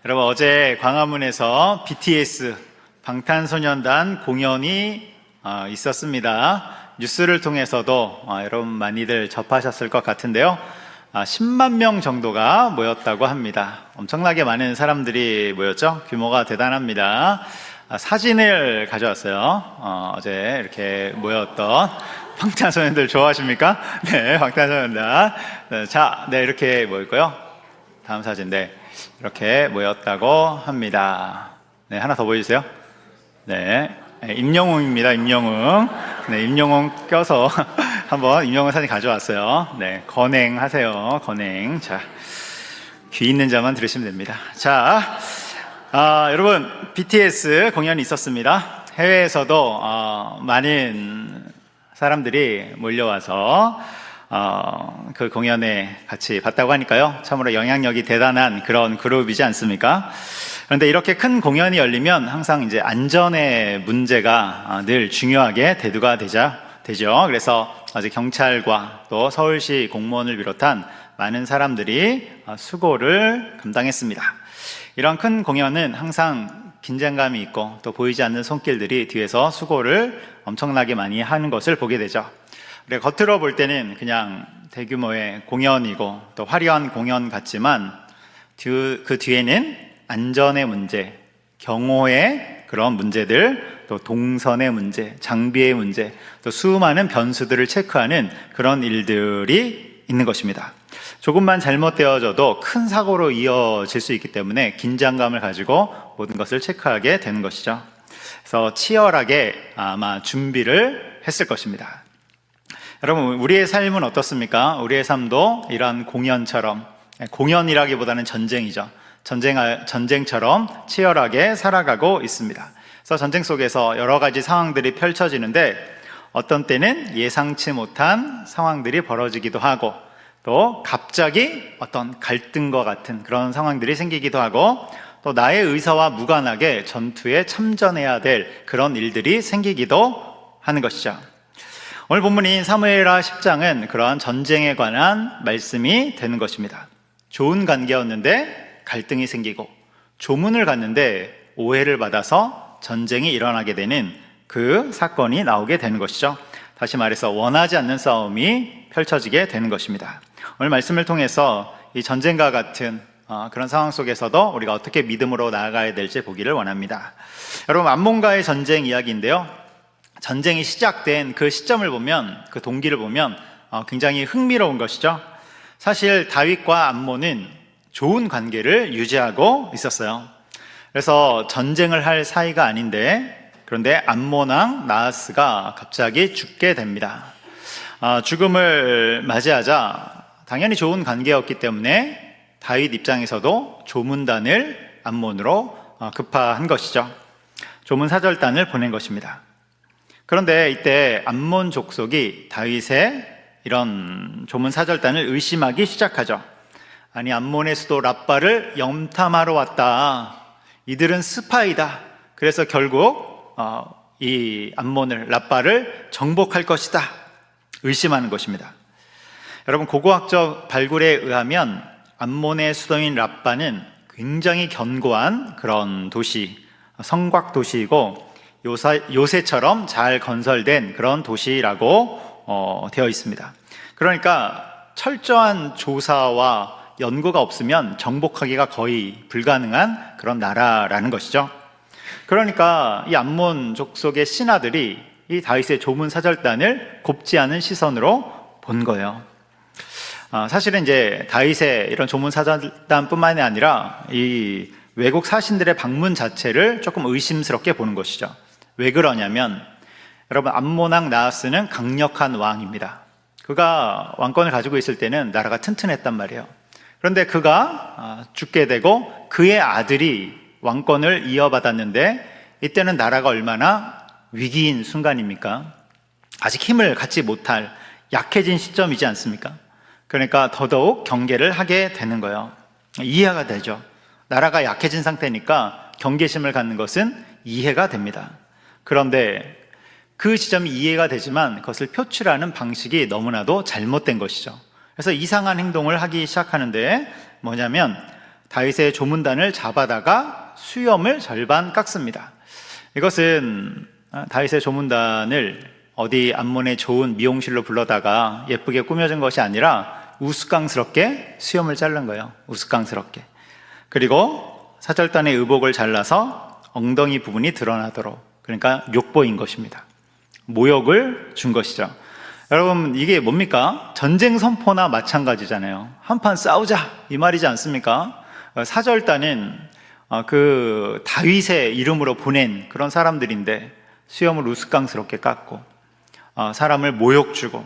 여러분, 어제 광화문에서 BTS 방탄소년단 공연이 있었습니다. 뉴스를 통해서도 여러분 많이들 접하셨을 것 같은데요. 10만 명 정도가 모였다고 합니다. 엄청나게 많은 사람들이 모였죠. 규모가 대단합니다. 사진을 가져왔어요. 어제 이렇게 모였던 방탄소년단 좋아하십니까? 네, 방탄소년단. 네, 이렇게 모였고요. 다음 사진, 네. 이렇게 모였다고 합니다. 네, 하나 더 보여주세요. 네, 임영웅입니다. 임영웅. 네, 임영웅 껴서 한번 임영웅 사진 가져왔어요. 네, 건행하세요. 건행. 자, 귀 있는 자만 들으시면 됩니다. 자, 여러분, BTS 공연이 있었습니다. 해외에서도 많은 사람들이 몰려와서 그 공연에 같이 봤다고 하니까요. 참으로 영향력이 대단한 그런 그룹이지 않습니까? 그런데 이렇게 큰 공연이 열리면 항상 이제 안전의 문제가 늘 중요하게 대두가 되죠. 그래서 어제 경찰과 또 서울시 공무원을 비롯한 많은 사람들이 수고를 감당했습니다. 이런 큰 공연은 항상 긴장감이 있고 또 보이지 않는 손길들이 뒤에서 수고를 엄청나게 많이 하는 것을 보게 되죠. 겉으로 볼 때는 그냥 대규모의 공연이고 또 화려한 공연 같지만 그 뒤에는 안전의 문제, 경호의 그런 문제들, 또 동선의 문제, 장비의 문제, 또 수많은 변수들을 체크하는 그런 일들이 있는 것입니다. 조금만 잘못되어져도 큰 사고로 이어질 수 있기 때문에 긴장감을 가지고 모든 것을 체크하게 되는 것이죠. 그래서 치열하게 아마 준비를 했을 것입니다. 여러분, 우리의 삶은 어떻습니까? 우리의 삶도 이러한 공연처럼, 공연이라기보다는 전쟁이죠. 전쟁처럼 치열하게 살아가고 있습니다. 그래서 전쟁 속에서 여러 가지 상황들이 펼쳐지는데 어떤 때는 예상치 못한 상황들이 벌어지기도 하고 또 갑자기 어떤 갈등과 같은 그런 상황들이 생기기도 하고 또 나의 의사와 무관하게 전투에 참전해야 될 그런 일들이 생기기도 하는 것이죠. 오늘 본문인 사무엘하 10장은 그러한 전쟁에 관한 말씀이 되는 것입니다. 좋은 관계였는데 갈등이 생기고 조문을 갔는데 오해를 받아서 전쟁이 일어나게 되는 그 사건이 나오게 되는 것이죠. 다시 말해서 원하지 않는 싸움이 펼쳐지게 되는 것입니다. 오늘 말씀을 통해서 이 전쟁과 같은 그런 상황 속에서도 우리가 어떻게 믿음으로 나아가야 될지 보기를 원합니다. 여러분, 암몬과의 전쟁 이야기인데요. 전쟁이 시작된 그 시점을 보면, 그 동기를 보면 굉장히 흥미로운 것이죠. 사실 다윗과 암몬은 좋은 관계를 유지하고 있었어요. 그래서 전쟁을 할 사이가 아닌데, 그런데 암몬 왕 나하스가 갑자기 죽게 됩니다. 죽음을 맞이하자 당연히 좋은 관계였기 때문에 다윗 입장에서도 조문단을 암몬으로 급파한 것이죠. 조문 사절단을 보낸 것입니다. 그런데 이때 암몬 족속이 다윗의 이런 조문 사절단을 의심하기 시작하죠. 아니, 암몬의 수도 랍바를 염탐하러 왔다. 이들은 스파이다. 그래서 결국 이 암몬을, 랍바를 정복할 것이다. 의심하는 것입니다. 여러분, 고고학적 발굴에 의하면 암몬의 수도인 랍바는 굉장히 견고한 그런 도시, 성곽 도시이고 요새처럼 잘 건설된 그런 도시라고 되어 있습니다. 그러니까 철저한 조사와 연구가 없으면 정복하기가 거의 불가능한 그런 나라라는 것이죠. 그러니까 이 암몬 족속의 신하들이 이 다윗의 조문 사절단을 곱지 않은 시선으로 본 거예요. 사실은 이제 다윗의 이런 조문 사절단뿐만이 아니라 이 외국 사신들의 방문 자체를 조금 의심스럽게 보는 것이죠. 왜 그러냐면 여러분, 암몬 왕 나하스는 강력한 왕입니다. 그가 왕권을 가지고 있을 때는 나라가 튼튼했단 말이에요. 그런데 그가 죽게 되고 그의 아들이 왕권을 이어받았는데 이때는 나라가 얼마나 위기인 순간입니까? 아직 힘을 갖지 못할 약해진 시점이지 않습니까? 그러니까 더더욱 경계를 하게 되는 거예요. 이해가 되죠. 나라가 약해진 상태니까 경계심을 갖는 것은 이해가 됩니다. 그런데 그 시점이 이해가 되지만 그것을 표출하는 방식이 너무나도 잘못된 것이죠. 그래서 이상한 행동을 하기 시작하는데 뭐냐면 다윗의 조문단을 잡아다가 수염을 절반 깎습니다. 이것은 다윗의 조문단을 어디 암몬의 좋은 미용실로 불러다가 예쁘게 꾸며준 것이 아니라 우스꽝스럽게 수염을 자른 거예요. 우스꽝스럽게. 그리고 사절단의 의복을 잘라서 엉덩이 부분이 드러나도록, 그러니까 욕보인 것입니다. 모욕을 준 것이죠. 여러분, 이게 뭡니까? 전쟁 선포나 마찬가지잖아요. 한판 싸우자 이 말이지 않습니까? 사절단은 그 다윗의 이름으로 보낸 그런 사람들인데 수염을 우스꽝스럽게 깎고 사람을 모욕 주고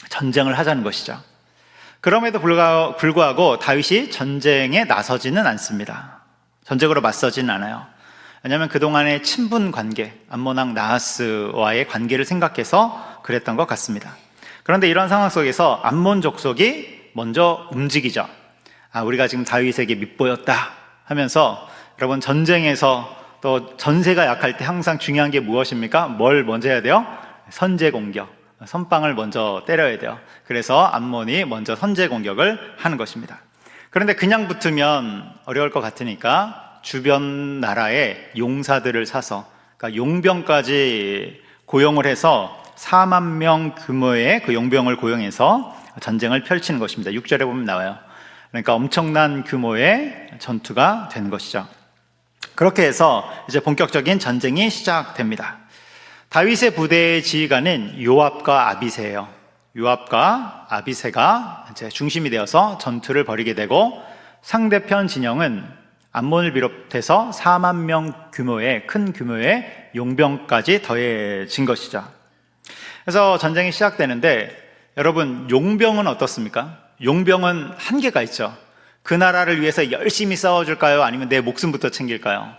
전쟁을 하자는 것이죠. 그럼에도 불구하고 다윗이 전쟁에 나서지는 않습니다. 전쟁으로 맞서지는 않아요. 왜냐하면 그동안의 친분 관계, 암몬 왕 나하스와의 관계를 생각해서 그랬던 것 같습니다. 그런데 이런 상황 속에서 암몬 족속이 먼저 움직이죠. 우리가 지금 다윗에게 밉보였다 하면서, 여러분, 전쟁에서 또 전세가 약할 때 항상 중요한 게 무엇입니까? 뭘 먼저 해야 돼요? 선제 공격, 선빵을 먼저 때려야 돼요. 그래서 암몬이 먼저 선제 공격을 하는 것입니다. 그런데 그냥 붙으면 어려울 것 같으니까 주변 나라의 용사들을 사서, 그러니까 용병까지 고용을 해서 4만 명 규모의 그 용병을 고용해서 전쟁을 펼치는 것입니다. 6절에 보면 나와요. 그러니까 엄청난 규모의 전투가 되는 것이죠. 그렇게 해서 이제 본격적인 전쟁이 시작됩니다. 다윗의 부대의 지휘관은 요압과 아비새예요. 요압과 아비새가 이제 중심이 되어서 전투를 벌이게 되고, 상대편 진영은 암몬을 비롯해서 4만 명 규모의 큰 규모의 용병까지 더해진 것이죠. 그래서 전쟁이 시작되는데, 여러분, 용병은 어떻습니까? 용병은 한계가 있죠. 그 나라를 위해서 열심히 싸워줄까요? 아니면 내 목숨부터 챙길까요?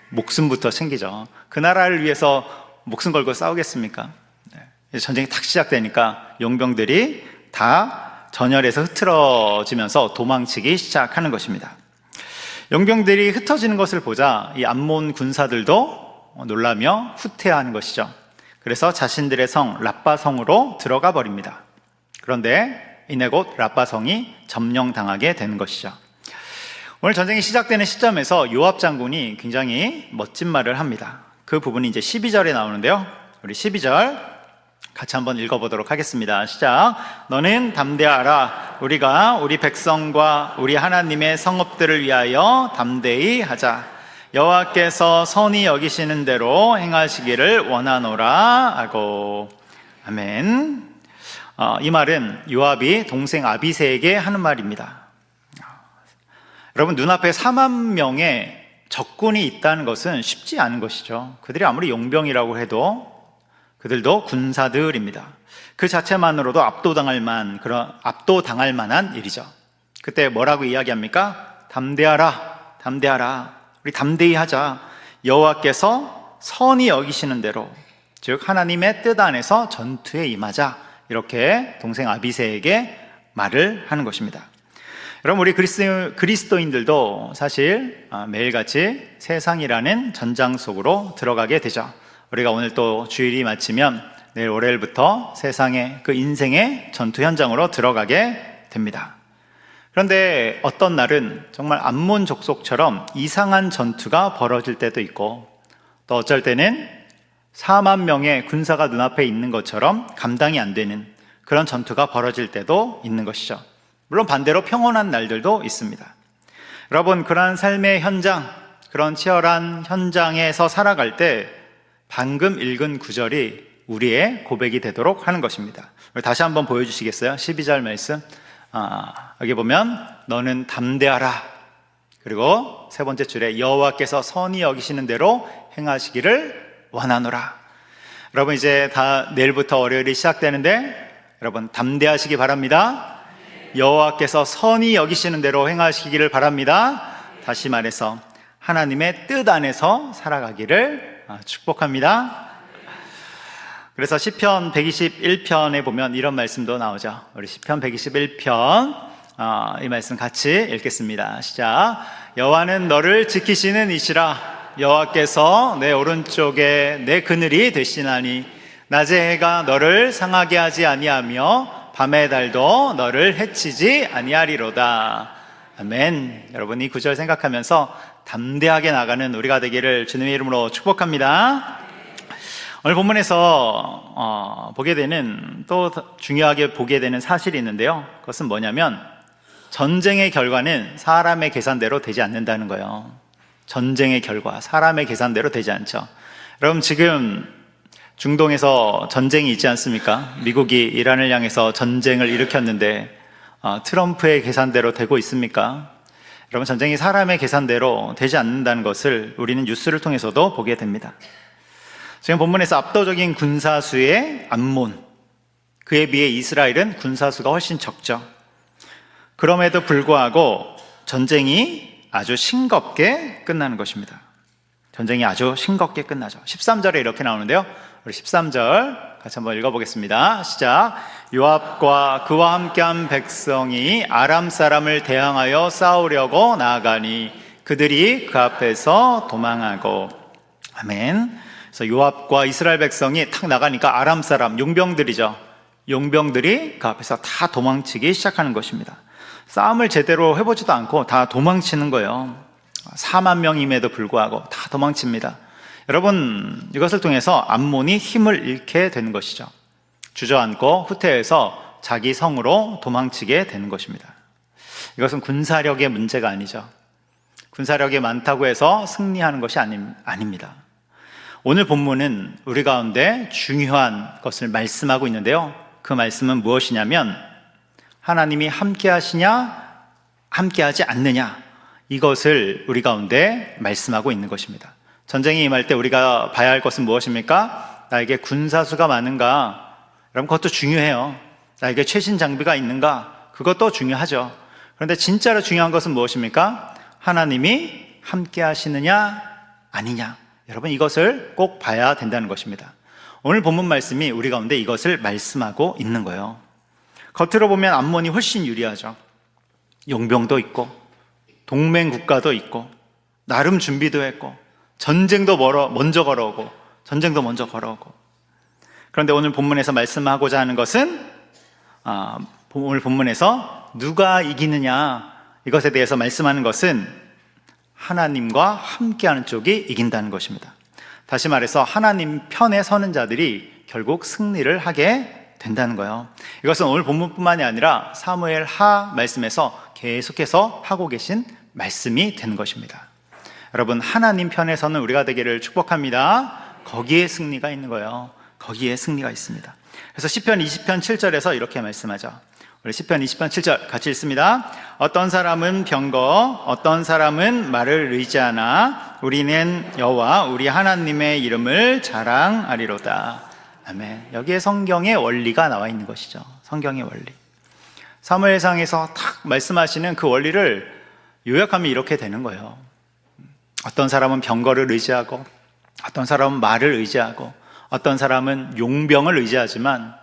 목숨부터 챙기죠. 그 나라를 위해서 목숨 걸고 싸우겠습니까? 전쟁이 탁 시작되니까 용병들이 다 전열에서 흐트러지면서 도망치기 시작하는 것입니다. 용병들이 흩어지는 것을 보자 이 암몬 군사들도 놀라며 후퇴하는 것이죠. 그래서 자신들의 성 랍바성으로 들어가 버립니다. 그런데 이내 곧 랍바성이 점령당하게 되는 것이죠. 오늘 전쟁이 시작되는 시점에서 요압 장군이 굉장히 멋진 말을 합니다. 그 부분이 이제 12절에 나오는데요. 우리 12절 같이 한번 읽어보도록 하겠습니다. 시작. 너는 담대하라. 우리가 우리 백성과 우리 하나님의 성읍들을 위하여 담대히 하자. 여호와께서 선히 여기시는 대로 행하시기를 원하노라 하고. 아멘. 이 말은 요압이 동생 아비새에게 하는 말입니다. 여러분, 눈앞에 4만 명의 적군이 있다는 것은 쉽지 않은 것이죠. 그들이 아무리 용병이라고 해도 그들도 군사들입니다. 그 자체만으로도 압도당할 만한 일이죠. 그때 뭐라고 이야기합니까? 담대하라, 담대하라. 우리 담대히 하자. 여호와께서 선히 여기시는 대로, 즉 하나님의 뜻 안에서 전투에 임하자. 이렇게 동생 아비새에게 말을 하는 것입니다. 여러분, 우리 그리스도인들도 사실 매일같이 세상이라는 전장 속으로 들어가게 되죠. 우리가 오늘 또 주일이 마치면 내일 월요일부터 세상의 그 인생의 전투 현장으로 들어가게 됩니다. 그런데 어떤 날은 정말 암몬 족속처럼 이상한 전투가 벌어질 때도 있고, 또 어쩔 때는 4만 명의 군사가 눈앞에 있는 것처럼 감당이 안 되는 그런 전투가 벌어질 때도 있는 것이죠. 물론 반대로 평온한 날들도 있습니다. 여러분, 그러한 삶의 현장, 그런 치열한 현장에서 살아갈 때 방금 읽은 구절이 우리의 고백이 되도록 하는 것입니다. 다시 한번 보여주시겠어요? 12절 말씀. 여기 보면 너는 담대하라. 그리고 세 번째 줄에 여호와께서 선히 여기시는 대로 행하시기를 원하노라. 여러분, 이제 다 내일부터 월요일이 시작되는데 여러분 담대하시기 바랍니다. 여호와께서 선히 여기시는 대로 행하시기를 바랍니다. 다시 말해서 하나님의 뜻 안에서 살아가기를 축복합니다. 그래서 시편 121편에 보면 이런 말씀도 나오죠. 우리 시편 121편 이 말씀 같이 읽겠습니다. 시작. 여호와는 너를 지키시는 이시라. 여호와께서 내 오른쪽에 내 그늘이 되시나니 낮의 해가 너를 상하게 하지 아니하며 밤의 달도 너를 해치지 아니하리로다. 아멘. 여러분 이 구절 생각하면서 담대하게 나가는 우리가 되기를 주님의 이름으로 축복합니다. 오늘 본문에서 보게 되는 또 중요하게 보게 되는 사실이 있는데요. 그것은 뭐냐면 전쟁의 결과는 사람의 계산대로 되지 않는다는 거예요. 전쟁의 결과 사람의 계산대로 되지 않죠. 여러분 지금 중동에서 전쟁이 있지 않습니까? 미국이 이란을 향해서 전쟁을 일으켰는데 트럼프의 계산대로 되고 있습니까? 여러분 전쟁이 사람의 계산대로 되지 않는다는 것을 우리는 뉴스를 통해서도 보게 됩니다. 지금 본문에서 압도적인 군사수의 암몬, 그에 비해 이스라엘은 군사수가 훨씬 적죠. 그럼에도 불구하고 전쟁이 아주 싱겁게 끝나는 것입니다. 전쟁이 아주 싱겁게 끝나죠. 13절에 이렇게 나오는데요. 우리 13절 같이 한번 읽어보겠습니다. 시작. 요압과 그와 함께한 백성이 아람 사람을 대항하여 싸우려고 나아가니 그들이 그 앞에서 도망하고. 아멘. 그래서 요압과 이스라엘 백성이 탁 나가니까 아람 사람, 용병들이죠. 용병들이 그 앞에서 다 도망치기 시작하는 것입니다. 싸움을 제대로 해보지도 않고 다 도망치는 거예요. 4만 명임에도 불구하고 다 도망칩니다. 여러분 이것을 통해서 암몬이 힘을 잃게 되는 것이죠. 주저앉고 후퇴해서 자기 성으로 도망치게 되는 것입니다. 이것은 군사력의 문제가 아니죠. 군사력이 많다고 해서 승리하는 것이 아닙니다. 오늘 본문은 우리 가운데 중요한 것을 말씀하고 있는데요. 그 말씀은 무엇이냐면 하나님이 함께 하시냐 함께 하지 않느냐, 이것을 우리 가운데 말씀하고 있는 것입니다. 전쟁이 임할 때 우리가 봐야 할 것은 무엇입니까? 나에게 군사수가 많은가? 여러분 그것도 중요해요. 나에게 최신 장비가 있는가? 그것도 중요하죠. 그런데 진짜로 중요한 것은 무엇입니까? 하나님이 함께 하시느냐 아니냐, 여러분 이것을 꼭 봐야 된다는 것입니다. 오늘 본문 말씀이 우리 가운데 이것을 말씀하고 있는 거예요. 겉으로 보면 암몬이 훨씬 유리하죠. 용병도 있고 동맹 국가도 있고 나름 준비도 했고 전쟁도 먼저 걸어오고. 그런데 오늘 본문에서 말씀하고자 하는 것은 오늘 본문에서 누가 이기느냐, 이것에 대해서 말씀하는 것은 하나님과 함께하는 쪽이 이긴다는 것입니다. 다시 말해서 하나님 편에 서는 자들이 결국 승리를 하게 된다는 거예요. 이것은 오늘 본문뿐만이 아니라 사무엘 하 말씀에서 계속해서 하고 계신 말씀이 되는 것입니다. 여러분 하나님 편에 서는 우리가 되기를 축복합니다. 거기에 승리가 있는 거예요. 거기에 승리가 있습니다. 그래서 시편 20편 7절에서 이렇게 말씀하죠. 우리 시편 20편 7절 같이 읽습니다. 어떤 사람은 병거, 어떤 사람은 말을 의지하나 우리는 여호와 우리 하나님의 이름을 자랑하리로다. 아멘. 여기에 성경의 원리가 나와 있는 것이죠. 성경의 원리. 사무엘상에서 탁 말씀하시는 그 원리를 요약하면 이렇게 되는 거예요. 어떤 사람은 병거를 의지하고, 어떤 사람은 말을 의지하고, 어떤 사람은 용병을 의지하지만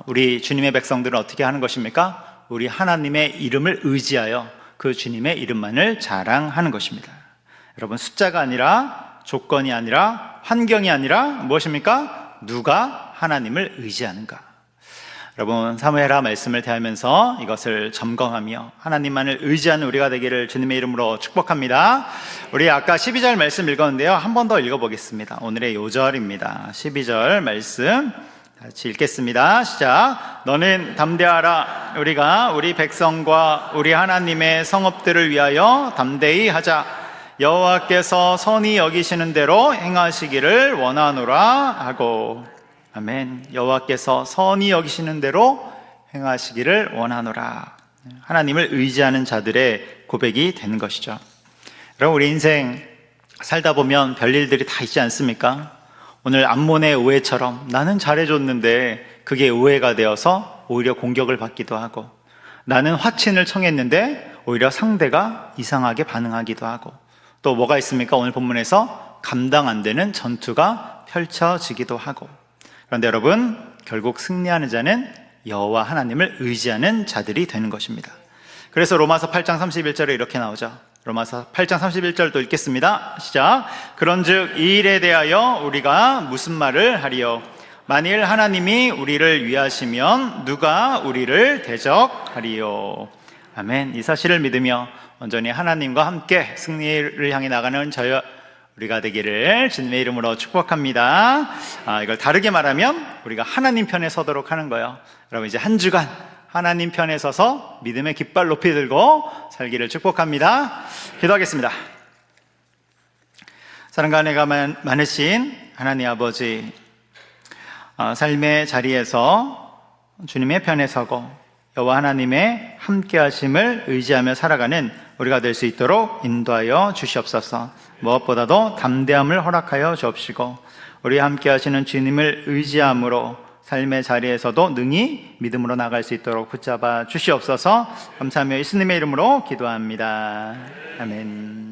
우리 주님의 백성들은 어떻게 하는 것입니까? 우리 하나님의 이름을 의지하여 그 주님의 이름만을 자랑하는 것입니다. 여러분 숫자가 아니라, 조건이 아니라, 환경이 아니라 무엇입니까? 누가 하나님을 의지하는가? 여러분 사무엘하 말씀을 대하면서 이것을 점검하며 하나님만을 의지하는 우리가 되기를 주님의 이름으로 축복합니다. 우리 아까 12절 말씀 읽었는데요, 한 번 더 읽어보겠습니다. 오늘의 요절입니다. 12절 말씀 같이 읽겠습니다. 시작. 너는 담대하라. 우리가 우리 백성과 우리 하나님의 성읍들을 위하여 담대히 하자. 여호와께서 선히 여기시는 대로 행하시기를 원하노라 하고. 아멘. 여호와께서 선히 여기시는 대로 행하시기를 원하노라. 하나님을 의지하는 자들의 고백이 되는 것이죠. 여러분 우리 인생 살다 보면 별일들이 다 있지 않습니까? 오늘 암몬의 오해처럼 나는 잘해줬는데 그게 오해가 되어서 오히려 공격을 받기도 하고, 나는 화친을 청했는데 오히려 상대가 이상하게 반응하기도 하고, 또 뭐가 있습니까? 오늘 본문에서 감당 안 되는 전투가 펼쳐지기도 하고. 그런데 여러분 결국 승리하는 자는 여호와 하나님을 의지하는 자들이 되는 것입니다. 그래서 로마서 8장 31절에 이렇게 나오죠. 로마서 8장 31절도 읽겠습니다. 시작. 그런즉 이 일에 대하여 우리가 무슨 말을 하리요? 만일 하나님이 우리를 위하시면 누가 우리를 대적하리요? 아멘. 이 사실을 믿으며 온전히 하나님과 함께 승리를 향해 나가는 우리가 되기를 주님의 이름으로 축복합니다. 이걸 다르게 말하면 우리가 하나님 편에 서도록 하는 거예요. 여러분, 이제 한 주간 하나님 편에 서서 믿음의 깃발 높이 들고 살기를 축복합니다. 기도하겠습니다. 사랑과 은혜가 많으신 하나님 아버지, 삶의 자리에서 주님의 편에 서고 여호와 하나님의 함께 하심을 의지하며 살아가는 우리가 될 수 있도록 인도하여 주시옵소서. 무엇보다도 담대함을 허락하여 주옵시고 우리와 함께 하시는 주님을 의지함으로 삶의 자리에서도 능히 믿음으로 나갈 수 있도록 붙잡아 주시옵소서. 감사하며 예수님의 이름으로 기도합니다. 아멘.